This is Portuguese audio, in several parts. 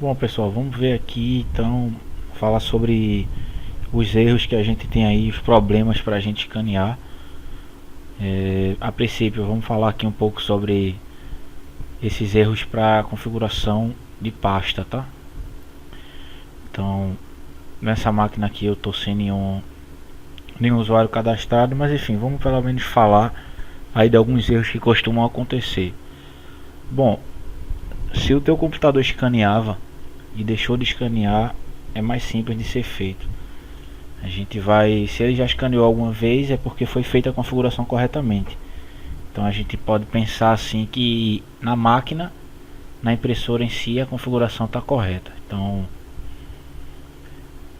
Bom, pessoal, vamos ver aqui então, falar sobre os erros que a gente tem aí, os problemas para a gente escanear. A princípio, vamos falar aqui um pouco sobre esses erros para configuração de pasta, tá? Então, nessa máquina aqui eu estou sem nenhum usuário cadastrado, mas enfim, vamos pelo menos falar aí de alguns erros que costumam acontecer. Bom, se o teu computador escaneava e deixou de escanear, é mais simples de ser feito. A gente vai, se ele já escaneou alguma vez, é porque foi feita a configuração corretamente. Então a gente pode pensar assim que na máquina, na impressora em si, a configuração está correta. Então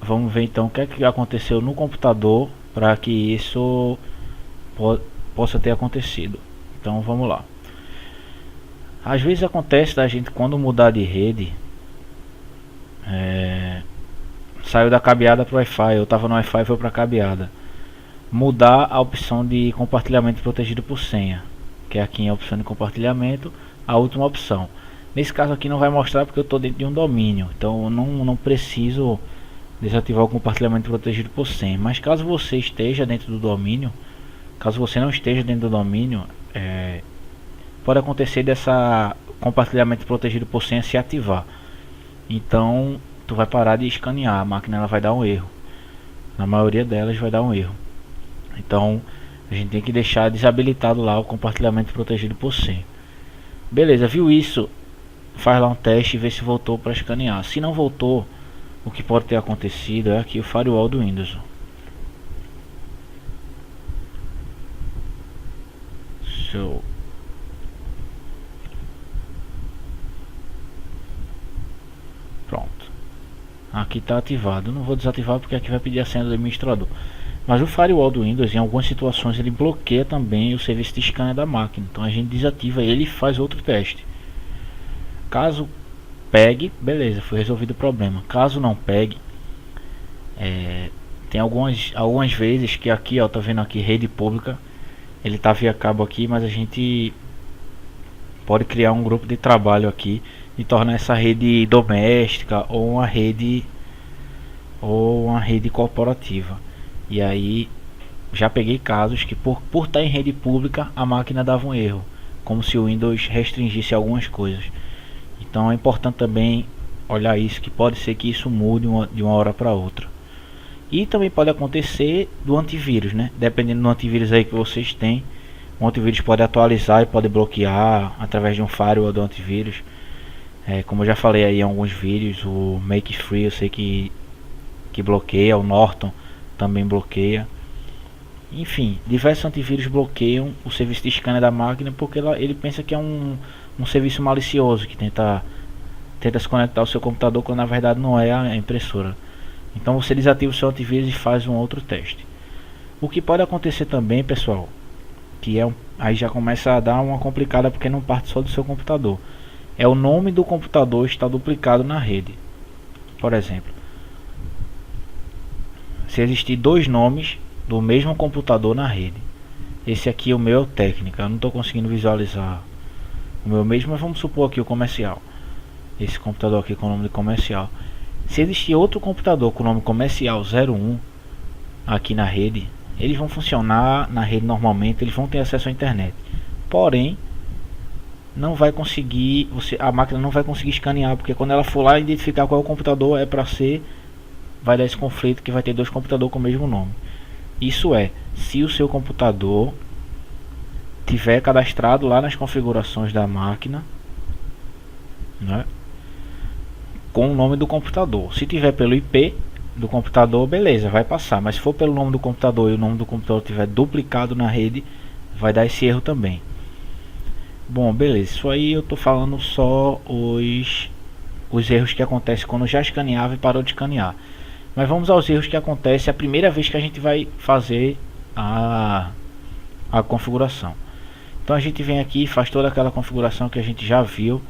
vamos ver então o que é que aconteceu no computador para que isso possa ter acontecido. Então vamos lá. Às vezes acontece da gente, quando mudar de rede, saiu da cabeada para o Wi-Fi, eu estava no Wi-Fi e foi para a cabeada. Mudar a opção de compartilhamento protegido por senha, que é aqui em opção de compartilhamento, a última opção. Nesse caso aqui não vai mostrar porque eu estou dentro de um domínio, então eu não preciso desativar o compartilhamento protegido por senha. Mas caso você esteja dentro do domínio, caso você não esteja dentro do domínio, pode acontecer dessa compartilhamento protegido por senha se ativar. Então tu vai parar de escanear, a máquina ela vai dar um erro. Na maioria delas vai dar um erro. Então a gente tem que deixar desabilitado lá o compartilhamento protegido por senha. Beleza, viu isso? Faz lá um teste e vê se voltou para escanear. Se não voltou, o que pode ter acontecido é aqui o firewall do Windows. Show. Pronto. Aqui está ativado. Não vou desativar porque aqui vai pedir a senha do administrador. Mas o firewall do Windows, em algumas situações, ele bloqueia também o serviço de scanner da máquina. Então a gente desativa ele e faz outro teste. Caso pegue, beleza, foi resolvido o problema. Caso não pegue, tem algumas vezes que aqui, ó, tá vendo aqui rede pública, ele tá via cabo aqui, mas a gente pode criar um grupo de trabalho aqui e tornar essa rede doméstica ou uma rede corporativa. E aí já peguei casos que por estar em rede pública a máquina dava um erro, como se o Windows restringisse algumas coisas. Então é importante também olhar isso, que pode ser que isso mude de uma hora para outra. E também pode acontecer do antivírus, né? Dependendo do antivírus aí que vocês têm, o antivírus pode atualizar e pode bloquear através de um firewall do antivírus. Como eu já falei aí em alguns vídeos, o Make Free eu sei que bloqueia, o Norton também bloqueia. Enfim, diversos antivírus bloqueiam o serviço de scanner da máquina porque ele pensa que é um serviço malicioso que tenta se conectar ao seu computador quando na verdade não é a impressora. Então você desativa o seu antivírus e faz um outro teste. O que pode acontecer também, pessoal, que aí já começa a dar uma complicada porque não parte só do seu computador. É o nome do computador está duplicado na rede. Por exemplo, se existir dois nomes do mesmo computador na rede. Esse aqui é o meu técnica, eu não estou conseguindo visualizar o meu mesmo, mas vamos supor aqui o comercial. Esse computador aqui com o nome de comercial. Se existir outro computador com o nome comercial 01 aqui na rede, eles vão funcionar na rede normalmente, eles vão ter acesso à internet. Porém, não vai conseguir, a máquina não vai conseguir escanear, porque quando ela for lá identificar qual é o computador é para ser, vai dar esse conflito que vai ter dois computadores com o mesmo nome. Isso se o seu computador tiver cadastrado lá nas configurações da máquina, né, com o nome do computador. Se tiver pelo IP do computador, beleza, vai passar. Mas se for pelo nome do computador e o nome do computador tiver duplicado na rede, vai dar esse erro também. Bom, beleza, isso aí eu tô falando só os erros que acontecem quando já escaneava e parou de escanear. Mas vamos aos erros que acontecem a primeira vez que a gente vai fazer a configuração. Então a gente vem aqui e faz toda aquela configuração que a gente já viu.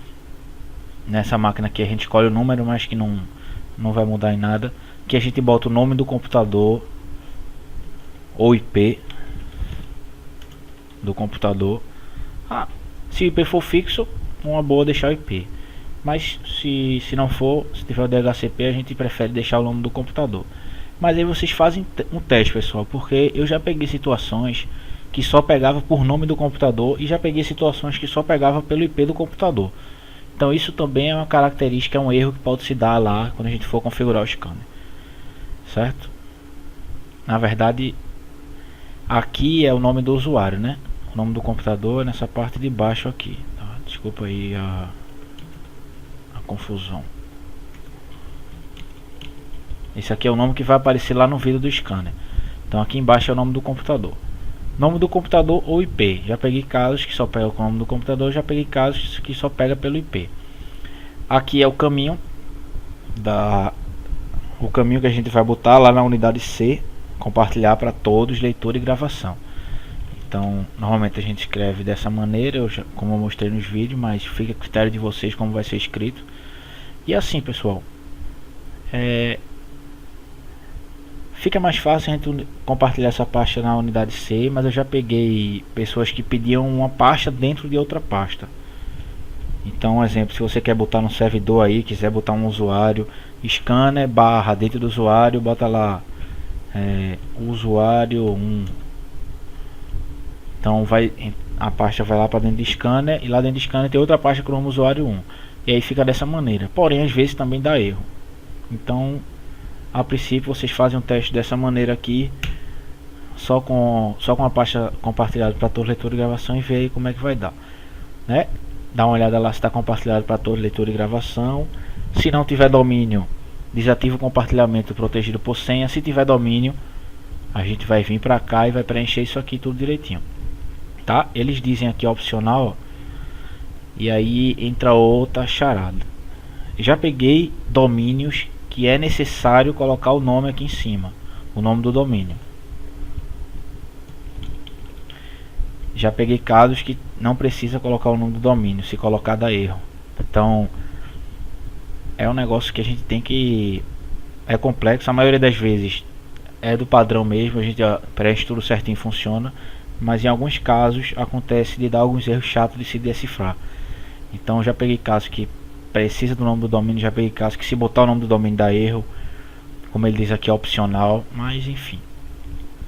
Nessa máquina aqui a gente escolhe o número, mas que não vai mudar em nada. Que a gente bota o nome do computador ou IP do computador. Se o IP for fixo, uma boa deixar o IP. Mas se não for, se tiver o DHCP, a gente prefere deixar o nome do computador. Mas aí vocês fazem um teste, pessoal, porque eu já peguei situações que só pegava por nome do computador e já peguei situações que só pegava pelo IP do computador. Então isso também é uma característica, é um erro que pode se dar lá quando a gente for configurar o scanner, certo? Na verdade, aqui é o nome do usuário, né? O nome do computador é nessa parte de baixo aqui, tá? Desculpa aí a confusão. Esse aqui é o nome que vai aparecer lá no vídeo do scanner. Então aqui embaixo é o nome do computador. Nome do computador ou IP. Já peguei casos que só pega com o nome do computador, já peguei casos que só pega pelo IP. Aqui é o caminho o caminho que a gente vai botar lá na unidade C, compartilhar para todos, leitura e gravação. Então, normalmente a gente escreve dessa maneira, como eu mostrei nos vídeos, mas fica a critério de vocês como vai ser escrito. E assim, pessoal, fica mais fácil a gente compartilhar essa pasta na unidade C, mas eu já peguei pessoas que pediam uma pasta dentro de outra pasta. Então, um exemplo, se você quer botar no servidor aí, quiser botar um usuário, scanner barra dentro do usuário, bota lá usuário 1. Então a pasta vai lá para dentro de scanner, e lá dentro de scanner tem outra pasta com o nome usuário 1. E aí fica dessa maneira. Porém, às vezes também dá erro. Então, a princípio vocês fazem um teste dessa maneira aqui, só com a pasta compartilhada para todos, leitura e gravação, e ver aí como é que vai dar, né? Dá uma olhada lá se está compartilhado para todos, leitura e gravação. Se não tiver domínio, desativa o compartilhamento protegido por senha. Se tiver domínio, a gente vai vir para cá e vai preencher isso aqui tudo direitinho, tá? Eles dizem aqui opcional, e aí entra outra charada. Já peguei domínios que é necessário colocar o nome aqui em cima, o nome do domínio. Já peguei casos que não precisa colocar o nome do domínio, se colocar dá erro. Então é um negócio que a gente tem que... é complexo, a maioria das vezes é do padrão mesmo, a gente preenche tudo certinho, funciona. Mas em alguns casos acontece de dar alguns erros chatos de se decifrar. Então já peguei casos que precisa do nome do domínio, já peguei casos que se botar o nome do domínio dá erro. Como ele diz aqui, é opcional, mas enfim.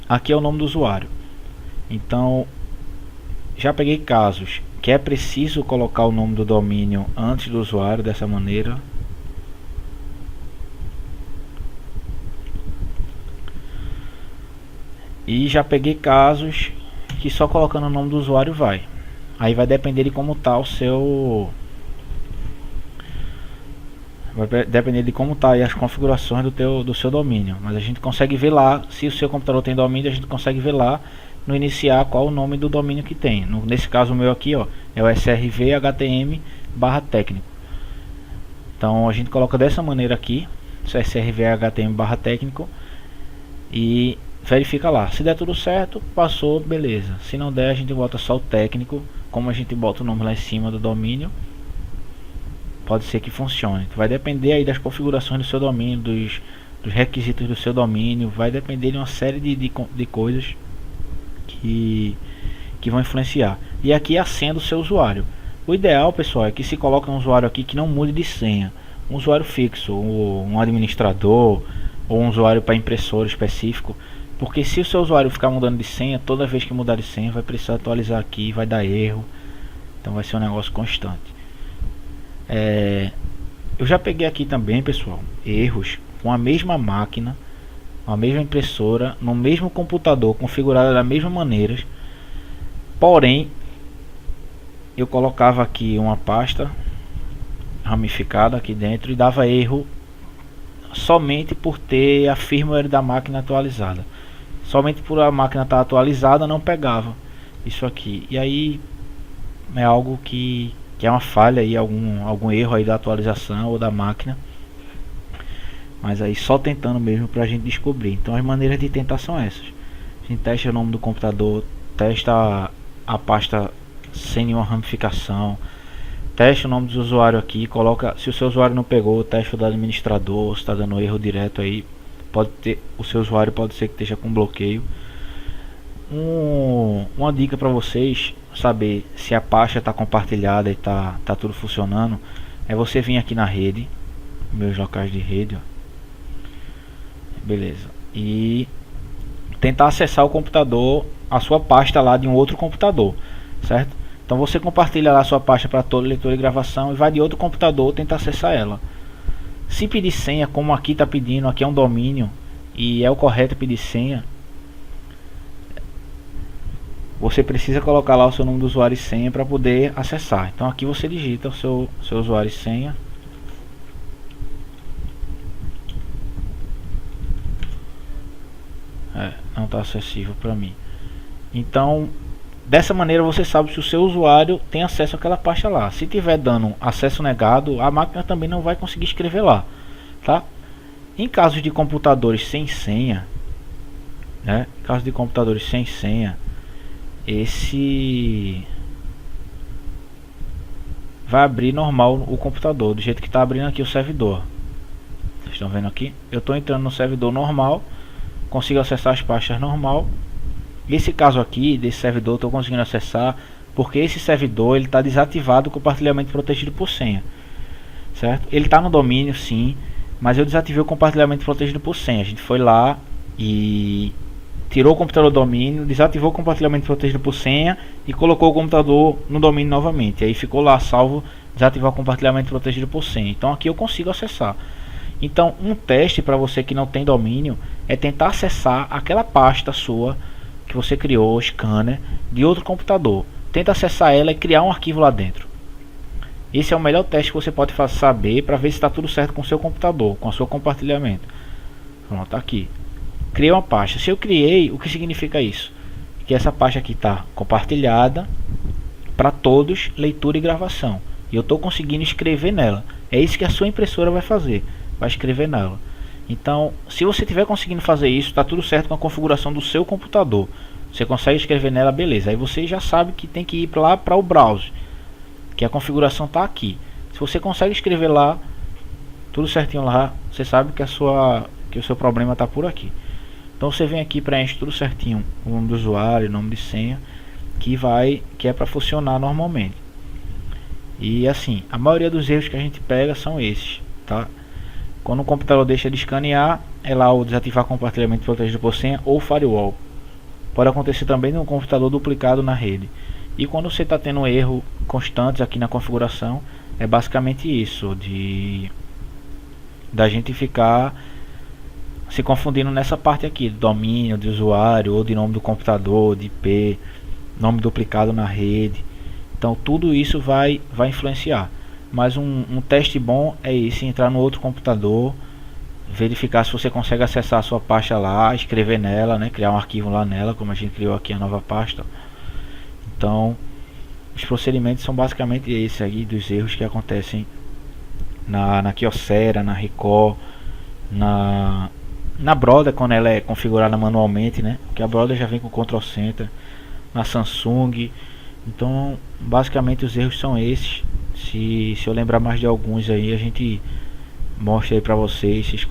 Aqui é o nome do usuário. Então já peguei casos que é preciso colocar o nome do domínio antes do usuário, dessa maneira. E já peguei casos que só colocando o nome do usuário vai. Aí vai depender de como tá o seu... vai depender de como tá aí as configurações do seu domínio. Mas a gente consegue ver lá, se o seu computador tem domínio, a gente consegue ver lá no iniciar qual o nome do domínio que tem. Nesse caso o meu aqui, ó, é o srv-htm/técnico. Então a gente coloca dessa maneira aqui, srv-htm/técnico, e verifica lá. Se der tudo certo, passou, beleza. Se não der, a gente bota só o técnico. Como a gente bota o nome lá em cima do domínio, pode ser que funcione. Vai depender aí das configurações do seu domínio, dos requisitos do seu domínio. Vai depender de uma série de coisas que vão influenciar. E aqui é a senha do seu usuário. O ideal, pessoal, é que se coloque um usuário aqui que não mude de senha. Um usuário fixo, um administrador, ou um usuário para impressora específico. Porque se o seu usuário ficar mudando de senha, toda vez que mudar de senha vai precisar atualizar aqui, vai dar erro. Então vai ser um negócio constante. Eu já peguei aqui também, pessoal, erros com a mesma máquina, a mesma impressora, no mesmo computador, configurada da mesma maneira. Porém, eu colocava aqui uma pasta ramificada aqui dentro e dava erro somente por ter a firmware da máquina atualizada. Somente por a máquina estar atualizada não pegava isso aqui. E aí é algo que é uma falha aí, algum erro aí da atualização ou da máquina. Mas aí só tentando mesmo pra gente descobrir. Então as maneiras de tentar são essas. A gente testa o nome do computador, testa a pasta sem nenhuma ramificação, testa o nome do usuário aqui, coloca, se o seu usuário não pegou, testa o do administrador, se está dando erro direto aí, pode ter, o seu usuário pode ser que esteja com bloqueio. Uma dica para vocês saber se a pasta está compartilhada e tá tudo funcionando. é você vir aqui na rede, meus locais de rede, ó. Beleza, e tentar acessar o computador, a sua pasta lá de um outro computador, certo? Então você compartilha lá a sua pasta para toda leitura e gravação e vai de outro computador tentar acessar ela. Se pedir senha, como aqui está pedindo, aqui é um domínio e é o correto pedir senha, você precisa colocar lá o seu nome do usuário e senha para poder acessar. Então aqui você digita o seu usuário e senha. Não está acessível para mim. Então dessa maneira você sabe se o seu usuário tem acesso àquela pasta lá. Se tiver dando acesso negado, a máquina também não vai conseguir escrever lá, tá? Em casos de computadores sem senha, né? Em caso de computadores sem senha, esse vai abrir normal o computador, do jeito que está abrindo aqui o servidor. Vocês estão vendo aqui? Eu estou entrando no servidor normal, consigo acessar as pastas normal. Esse caso aqui desse servidor estou conseguindo acessar porque esse servidor ele está desativado o compartilhamento protegido por senha, certo? Ele está no domínio sim, mas eu desativei o compartilhamento protegido por senha. A gente foi lá e tirou o computador do domínio, desativou o compartilhamento protegido por senha e colocou o computador no domínio novamente. Aí ficou lá salvo desativar o compartilhamento protegido por senha. Então aqui eu consigo acessar. Então um teste para você que não tem domínio é tentar acessar aquela pasta sua que você criou, o scanner, de outro computador. Tenta acessar ela e criar um arquivo lá dentro. Esse é o melhor teste que você pode saber para ver se está tudo certo com o seu computador, com o seu compartilhamento. Pronto, tá aqui. Criei uma pasta. Se eu criei, o que significa isso? Que essa pasta aqui está compartilhada para todos, leitura e gravação. E eu estou conseguindo escrever nela. É isso que a sua impressora vai fazer. Vai escrever nela. Então, se você estiver conseguindo fazer isso, está tudo certo com a configuração do seu computador. Você consegue escrever nela, beleza. Aí você já sabe que tem que ir lá para o browser, que a configuração está aqui. Se você consegue escrever lá, tudo certinho lá, você sabe que o seu problema está por aqui. Então você vem aqui, preenche tudo certinho, o nome do usuário, o nome de senha, que é para funcionar normalmente. E assim, a maioria dos erros que a gente pega são esses, tá? Quando o computador deixa de escanear, é lá o desativar compartilhamento protegido por senha ou firewall. Pode acontecer também no computador duplicado na rede. E quando você está tendo erro constantes aqui na configuração, é basicamente isso, da gente ficar se confundindo nessa parte aqui, de domínio, de usuário, ou de nome do computador, de IP, nome duplicado na rede. Então tudo isso vai influenciar. Mas um teste bom é esse, entrar no outro computador, verificar se você consegue acessar a sua pasta lá, escrever nela, né, criar um arquivo lá nela, como a gente criou aqui a nova pasta. Então os procedimentos são basicamente esses aí, dos erros que acontecem na Kyocera, na Ricoh, na Brother, quando ela é configurada manualmente, né, que a Brother já vem com Ctrl Center, na Samsung. Então basicamente os erros são esses. Se eu lembrar mais de alguns aí, a gente mostra aí pra vocês,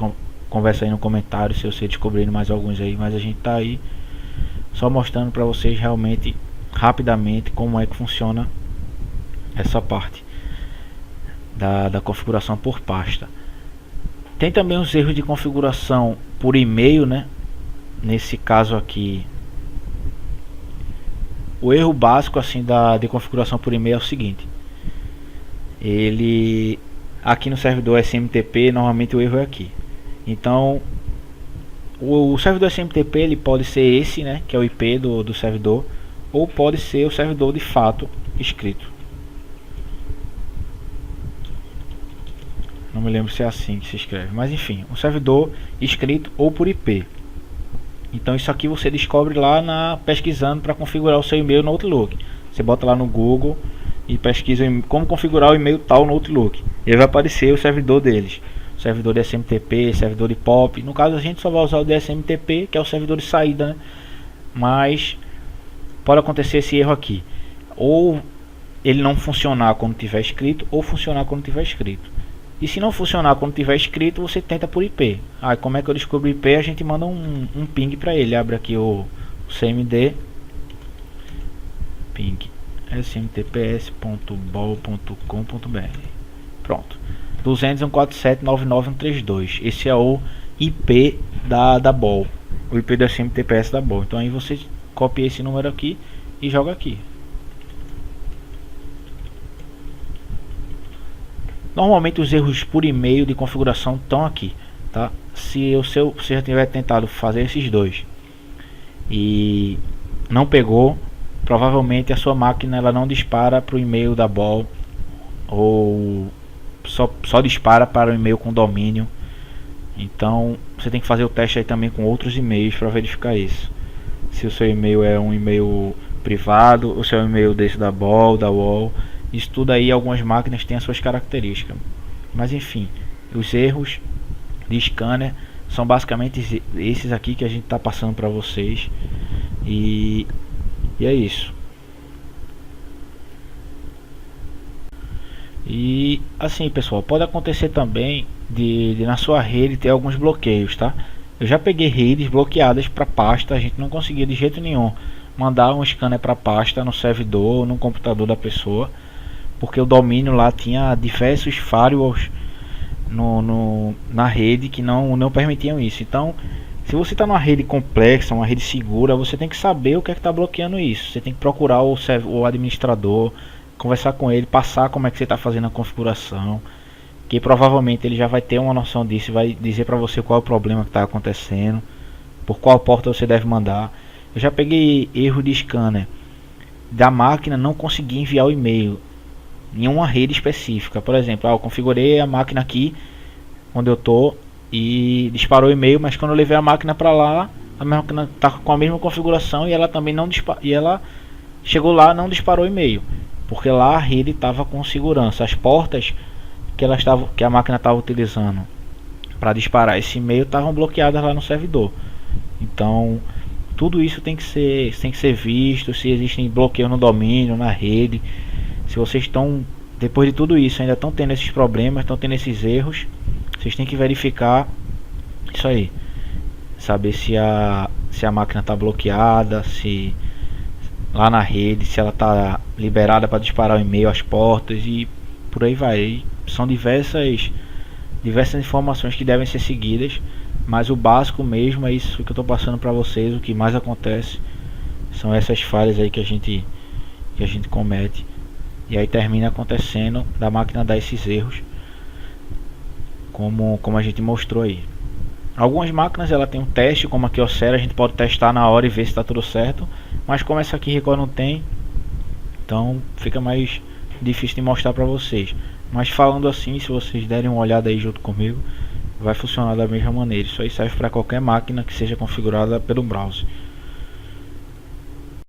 conversa aí no comentário se você descobrindo mais alguns aí, mas a gente tá aí só mostrando pra vocês realmente rapidamente como é que funciona essa parte da configuração por pasta. Tem também os erros de configuração por e-mail, né? Nesse caso aqui, o erro básico assim de configuração por e-mail é o seguinte: ele aqui no servidor SMTP, normalmente o erro é aqui. Então o servidor SMTP ele pode ser esse, né, que é o IP do servidor, ou pode ser o servidor de fato escrito. Não me lembro se é assim que se escreve, mas enfim, um servidor escrito ou por IP. Então isso aqui você descobre lá pesquisando para configurar o seu e-mail no Outlook. Você bota lá no Google e pesquisa como configurar o e-mail tal no Outlook. Ele vai aparecer o servidor deles, o servidor de SMTP, servidor de POP. No caso a gente só vai usar o de SMTP, que é o servidor de saída, né? Mas pode acontecer esse erro aqui, ou ele não funcionar quando tiver escrito, ou funcionar quando tiver escrito. E se não funcionar quando tiver escrito, você tenta por IP. Como é que eu descubro IP? A gente manda um ping para ele. Abre aqui o CMD ping smtps.bol.com.br. Pronto. 247.99.132. Esse é o IP da BOL. O IP do SMTPS da BOL. Então aí você copia esse número aqui e joga aqui. Normalmente os erros por e-mail de configuração estão aqui, tá? Se você já tiver tentado fazer esses dois e não pegou, provavelmente a sua máquina ela não dispara para o e-mail da BOL, ou só dispara para o e-mail com domínio. Então você tem que fazer o teste aí também com outros e-mails para verificar isso. Se o seu e-mail é um e-mail privado, ou se é um e-mail desse da BOL, da UOL. Isso tudo aí, algumas máquinas têm as suas características. Mas enfim, os erros de scanner são basicamente esses aqui que a gente está passando para vocês. E é isso. E assim, pessoal, pode acontecer também de na sua rede ter alguns bloqueios, tá? Eu já peguei redes bloqueadas para pasta, a gente não conseguia de jeito nenhum mandar um scanner para pasta no servidor ou no computador da pessoa, porque o domínio lá tinha diversos firewalls na rede que não permitiam isso. Então, se você está numa rede complexa, uma rede segura, você tem que saber o que é que está bloqueando isso. Você tem que procurar o administrador, conversar com ele, passar como é que você está fazendo a configuração, que provavelmente ele já vai ter uma noção disso, vai dizer para você qual é o problema que está acontecendo, por qual porta você deve mandar. Eu já peguei erro de scanner da máquina não conseguir enviar o e-mail em uma rede específica. Por exemplo, eu configurei a máquina aqui onde eu tô e disparou o e-mail, mas quando eu levei a máquina para lá, a máquina tá com a mesma configuração e ela também não e ela chegou lá, não disparou o e-mail, porque lá a rede estava com segurança. As portas que a máquina estava utilizando para disparar esse e-mail estavam bloqueadas lá no servidor. Então tudo isso tem que ser visto, se existem bloqueios no domínio, na rede. Se vocês estão, depois de tudo isso, ainda estão tendo esses problemas, estão tendo esses erros, vocês têm que verificar isso aí, saber se a máquina está bloqueada, se lá na rede, se ela está liberada para disparar o e-mail, as portas e por aí vai. E são diversas informações que devem ser seguidas, mas o básico mesmo é isso que eu estou passando para vocês. O que mais acontece são essas falhas aí que a gente comete, e aí termina acontecendo da máquina dar esses erros, como a gente mostrou aí. Algumas máquinas ela tem um teste, como a Kyocera, a gente pode testar na hora e ver se está tudo certo, mas como essa aqui Record não tem, então fica mais difícil de mostrar para vocês. Mas falando assim, se vocês derem uma olhada aí junto comigo, vai funcionar da mesma maneira. Isso aí serve para qualquer máquina que seja configurada pelo browser.